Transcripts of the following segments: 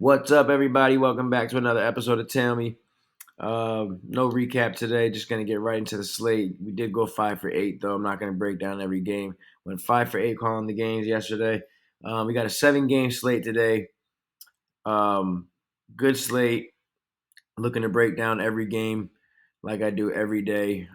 What's up, everybody? Welcome back to another episode of Tell Me. No recap today. Just gonna get right into the slate. We did go 5 for 8, though. I'm not gonna break down every game. Went 5 for 8 calling the games yesterday. We got a 7-game slate today. Good slate. Looking to break down every game like I do every day.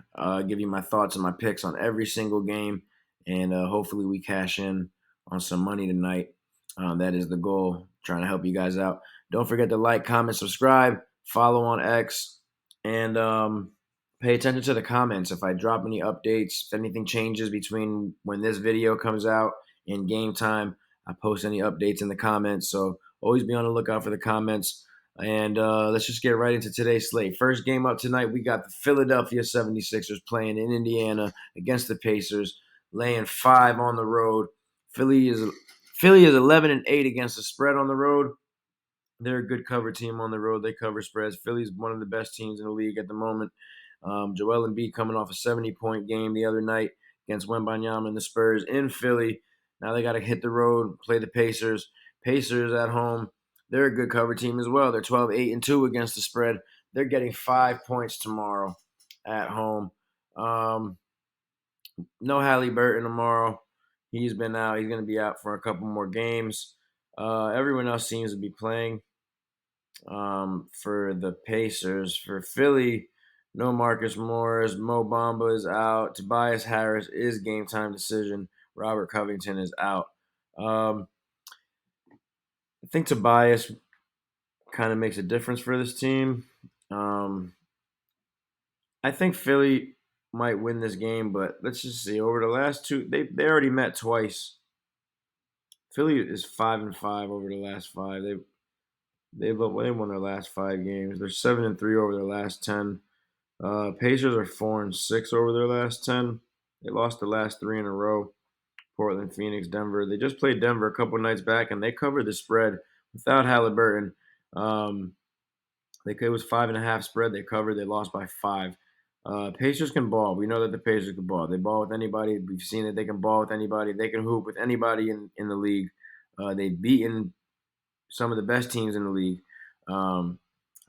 Give you my thoughts and my picks on every single game, and hopefully we cash in on some money tonight. That is the goal. Trying to help you guys out. Don't forget to like, comment, subscribe, follow on X, and pay attention to the comments. If I drop any updates, if anything changes between when this video comes out and game time, I post any updates in the comments. So always be on the lookout for the comments. And let's just get right into today's slate. First game up tonight, we got the Philadelphia 76ers playing in Indiana against the Pacers, laying 5 on the road. Philly is 11-8 against the spread on the road. They're a good cover team on the road. They cover spreads. Philly's one of the best teams in the league at the moment. Joel Embiid coming off a 70-point game the other night against Wembanyama and the Spurs in Philly. Now they got to hit the road, play the Pacers. Pacers at home. They're a good cover team as well. They're 12-8-2 against the spread. They're getting 5 points tomorrow at home. No Halliburton tomorrow. He's been out. He's going to be out for a couple more games. Everyone else seems to be playing for the Pacers. For Philly, no Marcus Morris. Mo Bamba is out. Tobias Harris is game time decision. Robert Covington is out. I think Tobias kind of makes a difference for this team. I think Philly might win this game, but let's just see. Over the last two, they already met twice. Philly is 5-5 over the last 5. They won their last 5 games. They're 7-3 over their last 10. Pacers are 4-6 over their last 10. They lost the last 3 in a row. Portland, Phoenix, Denver. They just played Denver a couple nights back, and they covered the spread without Halliburton. It was 5.5 spread. They covered. They lost by 5. Pacers can ball. We know that the Pacers can ball. They ball with anybody. We've seen that they can ball with anybody. They can hoop with anybody in the league. They've beaten some of the best teams in the league. I've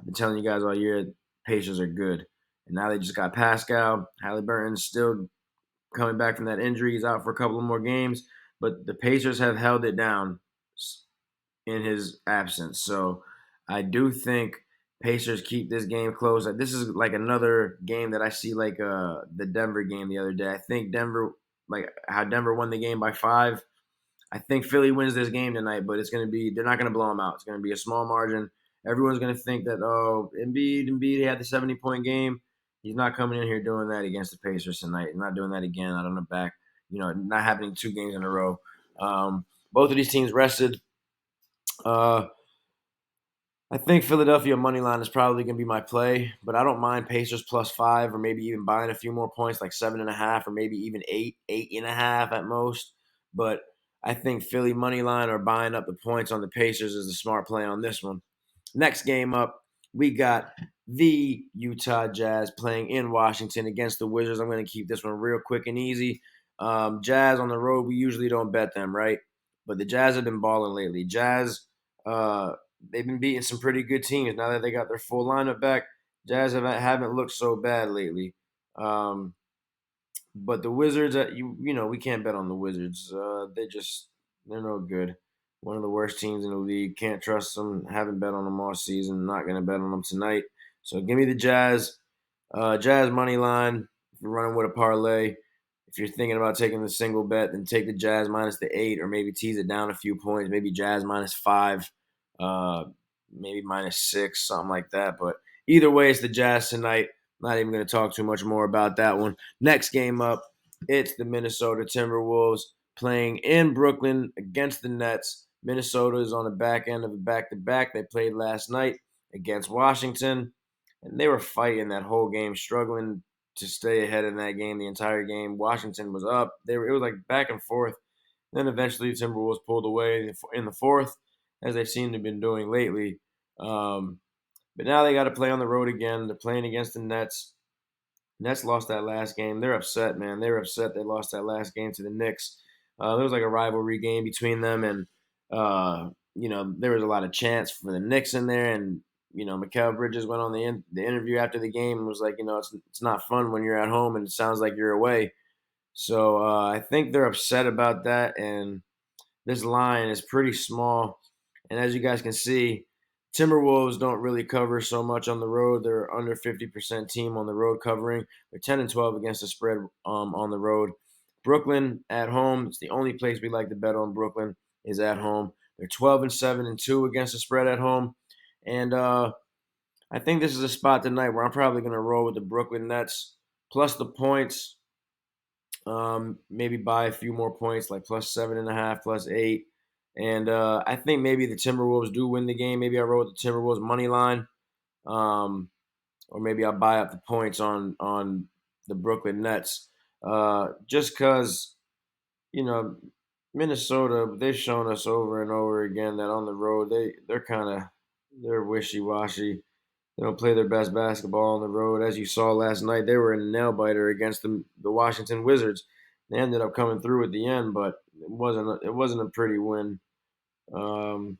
been telling you guys all year, Pacers are good. And now they just got Pascal. Halliburton's still coming back from that injury. He's out for a couple of more games. But the Pacers have held it down in his absence. So I do think Pacers keep this game close. This is like another game that I see like the Denver game the other day. I think Denver, like how Denver won the game by 5. I think Philly wins this game tonight, but they're not going to blow them out. It's going to be a small margin. Everyone's going to think that, Embiid had the 70-point game. He's not coming in here doing that against the Pacers tonight. He's not doing that again out on the back. Not happening 2 games in a row. Both of these teams rested. I think Philadelphia money line is probably going to be my play, but I don't mind Pacers +5 or maybe even buying a few more points like 7.5 or maybe even 8.5 at most. But I think Philly money line or buying up the points on the Pacers is a smart play on this one. Next game up, we got the Utah Jazz playing in Washington against the Wizards. I'm going to keep this one real quick and easy. Jazz on the road, we usually don't bet them, right? But the Jazz have been balling lately. Jazz, they've been beating some pretty good teams. Now that they got their full lineup back, Jazz haven't looked so bad lately. But the Wizards, we can't bet on the Wizards. They're no good. One of the worst teams in the league. Can't trust them. Haven't bet on them all season. Not going to bet on them tonight. So give me the Jazz. Jazz money line. If you're running with a parlay. If you're thinking about taking the single bet, then take the Jazz minus the 8 or maybe tease it down a few points. Maybe Jazz -5. Maybe -6, something like that. But either way, it's the Jazz tonight. Not even going to talk too much more about that one. Next game up, it's the Minnesota Timberwolves playing in Brooklyn against the Nets. Minnesota is on the back end of a back-to-back. They played last night against Washington, and they were fighting that whole game, struggling to stay ahead in that game the entire game. Washington was up. It was like back and forth. Then eventually the Timberwolves pulled away in the fourth, as they seem to have been doing lately. But now they got to play on the road again. They're playing against the Nets. Nets lost that last game. They're upset, man. They're upset they lost that last game to the Knicks. There was like a rivalry game between them and there was a lot of chants for the Knicks in there, and Mikal Bridges went on the interview after the game and was like, it's not fun when you're at home and it sounds like you're away. So I think they're upset about that, and this line is pretty small. And as you guys can see, Timberwolves don't really cover so much on the road. They're under 50% team on the road covering. They're 10-12 against the spread on the road. Brooklyn at home. It's the only place we like to bet on. Brooklyn is at home. They're 12-7-2 against the spread at home. And I think this is a spot tonight where I'm probably going to roll with the Brooklyn Nets plus the points. Maybe buy a few more points, like plus 7.5, plus 8. And I think maybe the Timberwolves do win the game. Maybe I roll with the Timberwolves money line. Or maybe I'll buy up the points on the Brooklyn Nets. Just because, Minnesota, they've shown us over and over again that on the road they're wishy-washy. They don't play their best basketball on the road. As you saw last night, they were in a nail biter against the Washington Wizards. They ended up coming through at the end, but it wasn't a pretty win. And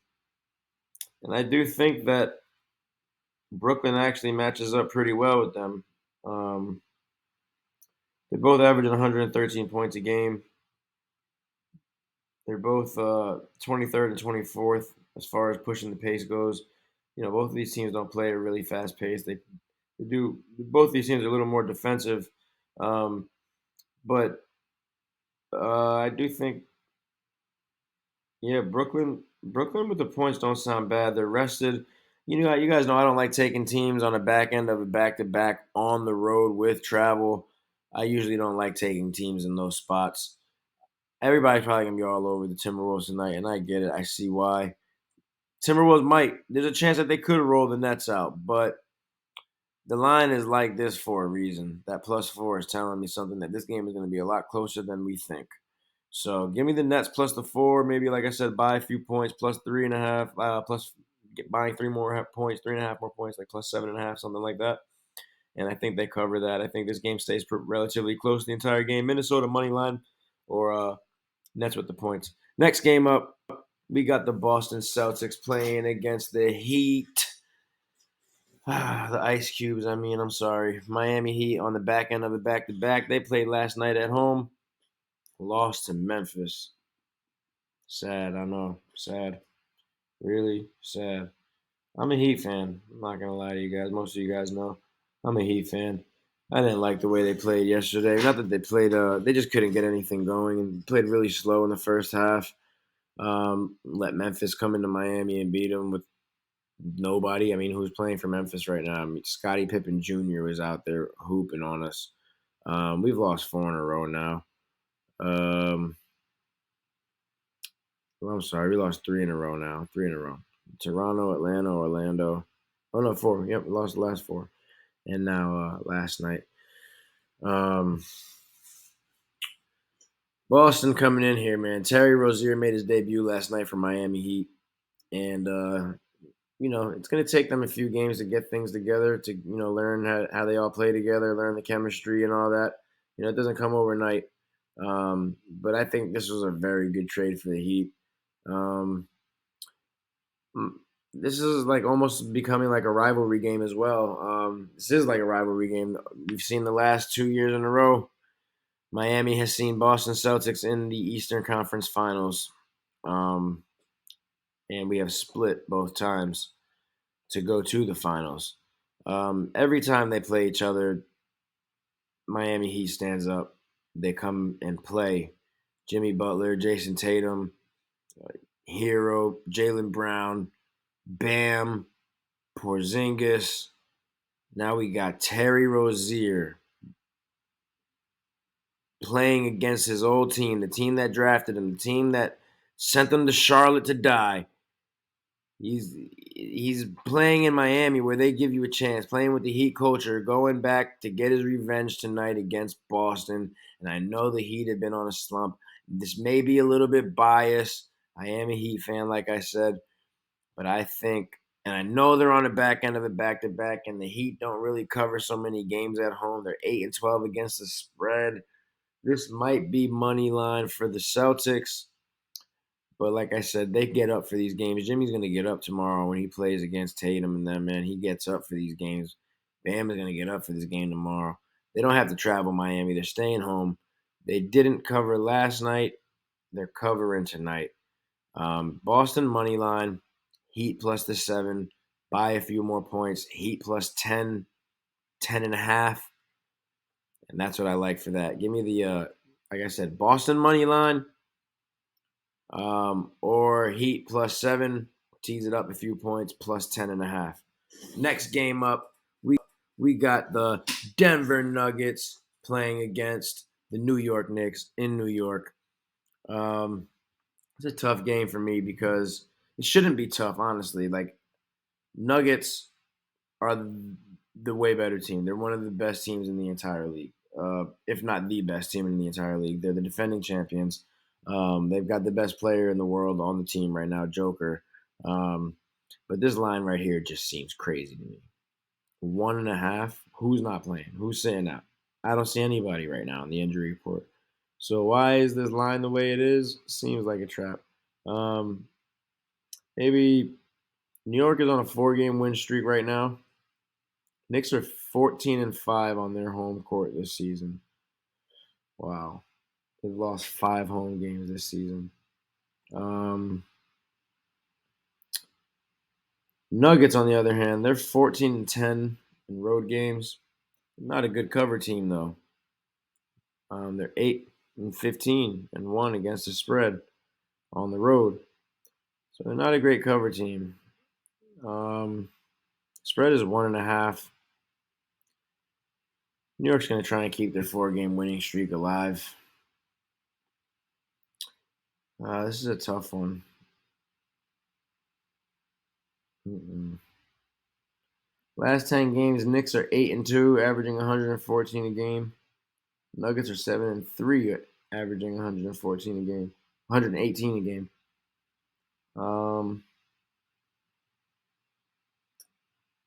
I do think that Brooklyn actually matches up pretty well with them. Um, they both average 113 points a game. They're both 23rd and 24th as far as pushing the pace goes. Both of these teams don't play at a really fast pace. They do. Both these teams are a little more defensive, but I do think, yeah, Brooklyn with the points don't sound bad. They're rested. You guys know I don't like taking teams on the back end of a back-to-back on the road with travel. I usually don't like taking teams in those spots. Everybody's probably gonna be all over the Timberwolves tonight, and I get it. I see why. Timberwolves might. There's a chance that they could roll the Nets out, but the line is like this for a reason. That +4 is telling me something that this game is going to be a lot closer than we think. So give me the Nets plus the 4. Maybe, like I said, buy a few points, plus 3.5, plus buying 3.5 more points, like plus 7.5, something like that. And I think they cover that. I think this game stays relatively close the entire game. Minnesota money line or Nets with the points. Next game up, we got the Boston Celtics playing against the Heat. The Ice Cubes, I'm sorry. Miami Heat on the back end of the back-to-back. They played last night at home. Lost to Memphis. Sad, I know. Sad. Really sad. I'm a Heat fan. I'm not going to lie to you guys. Most of you guys know. I'm a Heat fan. I didn't like the way they played yesterday. Not that they played, they just couldn't get anything going and played really slow in the first half. Let Memphis come into Miami and beat them with nobody. Who's playing for Memphis right now? Scottie Pippen Jr. was out there hooping on us. We've lost 4 in a row now. Well, I'm sorry, we lost 3 in a row now. 3 in a row. Toronto, Atlanta, Orlando. Oh no, 4. Yep, we lost the last 4. And now last night. Boston coming in here, man. Terry Rozier made his debut last night for Miami Heat. And it's going to take them a few games to get things together, to, learn how they all play together, learn the chemistry and all that. It doesn't come overnight. But I think this was a very good trade for the Heat. This is like almost becoming like a rivalry game as well. This is like a rivalry game. We've seen the last 2 years in a row. Miami has seen Boston Celtics in the Eastern Conference Finals. And we have split both times to go to the finals. Every time they play each other, Miami Heat stands up. They come and play. Jimmy Butler, Jason Tatum, Hero, Jaylen Brown, Bam, Porzingis. Now we got Terry Rozier playing against his old team, the team that drafted him, the team that sent him to Charlotte to die. He's playing in Miami where they give you a chance, playing with the Heat culture, going back to get his revenge tonight against Boston. And I know the Heat have been on a slump. This may be a little bit biased. I am a Heat fan, like I said. But I think, and I know they're on the back end of it back-to-back, and the Heat don't really cover so many games at home. They're 8-12 against the spread. This might be money line for the Celtics. But like I said, they get up for these games. Jimmy's going to get up tomorrow when he plays against Tatum and them, man. He gets up for these games. Bam is going to get up for this game tomorrow. They don't have to travel Miami. They're staying home. They didn't cover last night. They're covering tonight. Boston money line, Heat plus the 7, buy a few more points. Heat plus 10, 10.5. And that's what I like for that. Give me the, like I said, Boston money line, or Heat plus 7, tease it up a few points, plus 10.5. Next game up, we got the Denver Nuggets playing against the New York Knicks in New York. It's a tough game for me because it shouldn't be tough, honestly. Like, Nuggets are the way better team. They're one of the best teams in the entire league, if not the best team in the entire league. They're the defending champions. They've got the best player in the world on the team right now, Joker. But this line right here just seems crazy to me. 1.5. Who's not playing? Who's sitting out? I don't see anybody right now in the injury report. So why is this line the way it is? Seems like a trap. Maybe New York is on a 4-game win streak right now. Knicks are 14-5 on their home court this season. Wow. They've lost 5 home games this season. Nuggets, on the other hand, they're 14-10 in road games. Not a good cover team, though. They're 8-15 and 1 against the spread on the road. So they're not a great cover team. Spread is 1.5. New York's going to try and keep their 4-game winning streak alive. This is a tough one. Last 10 games, Knicks are 8-2, averaging 114 a game. Nuggets are 7-3, averaging 114 a game, 118 a game.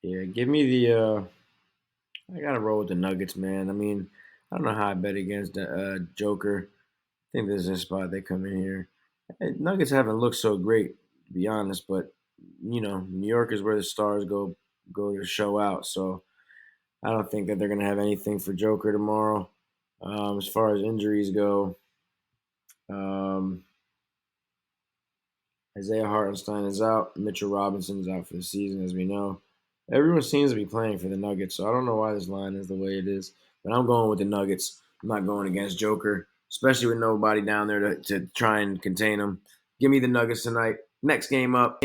Yeah, give me the. I gotta roll with the Nuggets, man. I mean, I don't know how I bet against the Joker. I think this is a spot they come in here. Nuggets haven't looked so great, to be honest, but New York is where the stars go to show out. So I don't think that they're gonna have anything for Joker tomorrow. As far as injuries go, um, Isaiah Hartenstein is out. Mitchell Robinson is out for the season, as we know. Everyone seems to be playing for the Nuggets, so I don't know why this line is the way it is. But I'm going with the Nuggets. I'm not going against Joker, especially with nobody down there to try and contain him. Give me the Nuggets tonight. Next game up,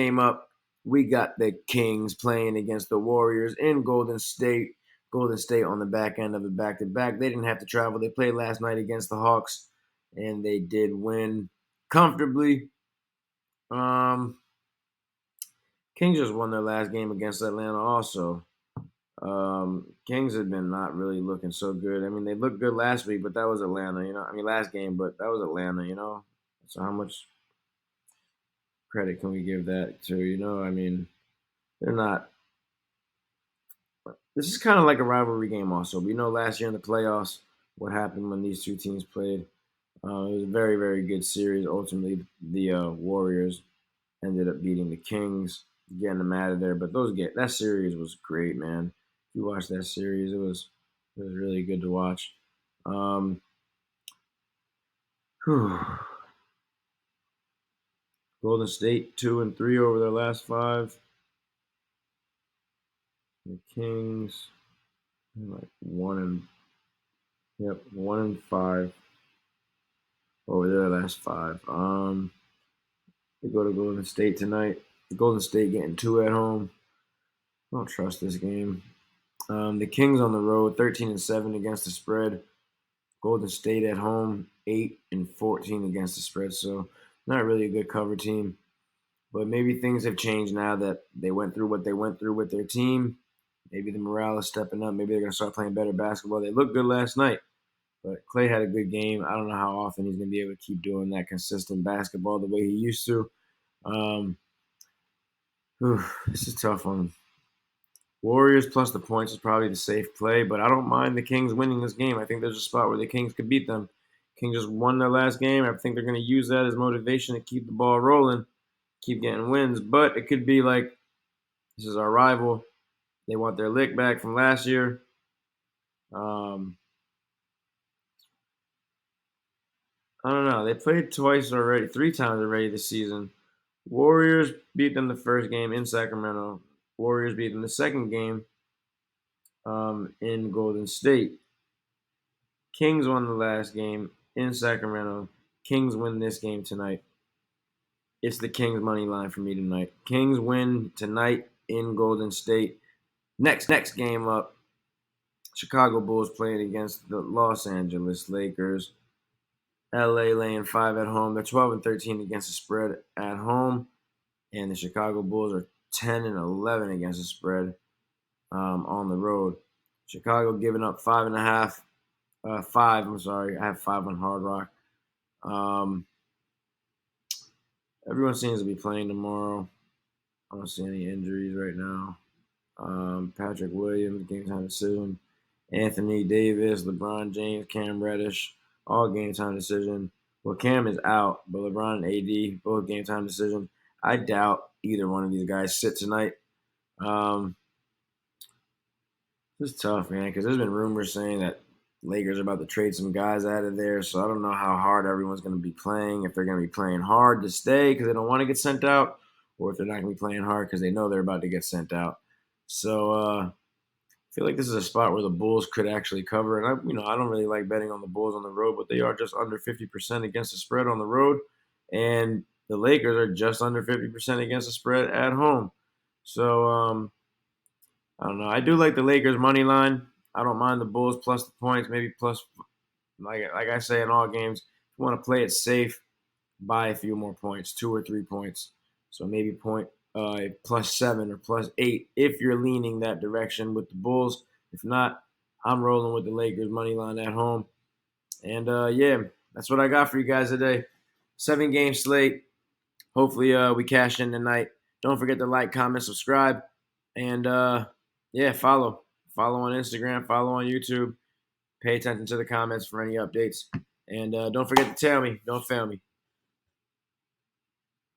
we got the Kings playing against the Warriors in Golden State. Golden State on the back end of a back-to-back. They didn't have to travel. They played last night against the Hawks, and they did win comfortably. Kings just won their last game against Atlanta also. Kings have been not really looking so good. I mean, they looked good last week, but that was Atlanta, last game, but that was Atlanta. So how much credit can we give that to, I mean, they're not. This is kind of like a rivalry game also. We know last year in the playoffs what happened when these two teams played. It was a very, very good series. Ultimately, the Warriors ended up beating the Kings, getting them out of there. But that series was great, man. If you watched that series, it was really good to watch. Golden State 2-3 over their last 5. The Kings like 1-5 over their last 5. They go to Golden State tonight. Golden State getting 2 at home. I don't trust this game. The Kings on the road, 13-7 against the spread. Golden State at home, 8-14 against the spread. So not really a good cover team. But maybe things have changed now that they went through what they went through with their team. Maybe the morale is stepping up. Maybe they're going to start playing better basketball. They looked good last night. But Clay had a good game. I don't know how often he's going to be able to keep doing that consistent basketball the way he used to. This is a tough one. Warriors plus the points is probably the safe play, but I don't mind the Kings winning this game. I think there's a spot where the Kings could beat them. Kings just won their last game. I think they're going to use that as motivation to keep the ball rolling, keep getting wins. But it could be like, this is our rival. They want their lick back from last year. Um, I don't know. They played twice already, 3 times already this season. Warriors beat them the first game in Sacramento. Warriors beat them the second game in Golden State. Kings won the last game in Sacramento. Kings win this game tonight. It's the Kings money line for me tonight. Kings win tonight in Golden State. Next game up, Chicago Bulls playing against the Los Angeles Lakers. LA laying 5 at home. They're 12-13 against the spread at home, and the Chicago Bulls are 10-11 against the spread on the road. Chicago giving up 5.5. 5. I'm sorry, I have 5 on Hard Rock. Everyone seems to be playing tomorrow. I don't see any injuries right now. Patrick Williams, game time decision. Anthony Davis, LeBron James, Cam Reddish, all game time decision. Well, Cam is out, but LeBron and AD, both game time decision. I doubt either one of these guys sit tonight. It's tough, man, because there's been rumors saying that Lakers are about to trade some guys out of there, so I don't know how hard everyone's going to be playing, if they're going to be playing hard to stay because they don't want to get sent out, or if they're not going to be playing hard because they know they're about to get sent out. So I feel like this is a spot where the Bulls could actually cover, and I don't really like betting on the Bulls on the road, but they are just under 50% against the spread on the road, and the Lakers are just under 50% against the spread at home. So I don't know. I do like the Lakers money line. I don't mind the Bulls plus the points, maybe plus, like I say in all games. If you want to play it safe, buy a few more points, 2 or 3 points. So maybe +7 or +8 if you're leaning that direction with the Bulls. If not, I'm rolling with the Lakers money line at home. And yeah, that's what I got for you guys today. 7-game slate. Hopefully we cash in tonight. Don't forget to like, comment, subscribe, and yeah, follow. Follow on Instagram, follow on YouTube. Pay attention to the comments for any updates. And don't forget to tell me. Don't fail me.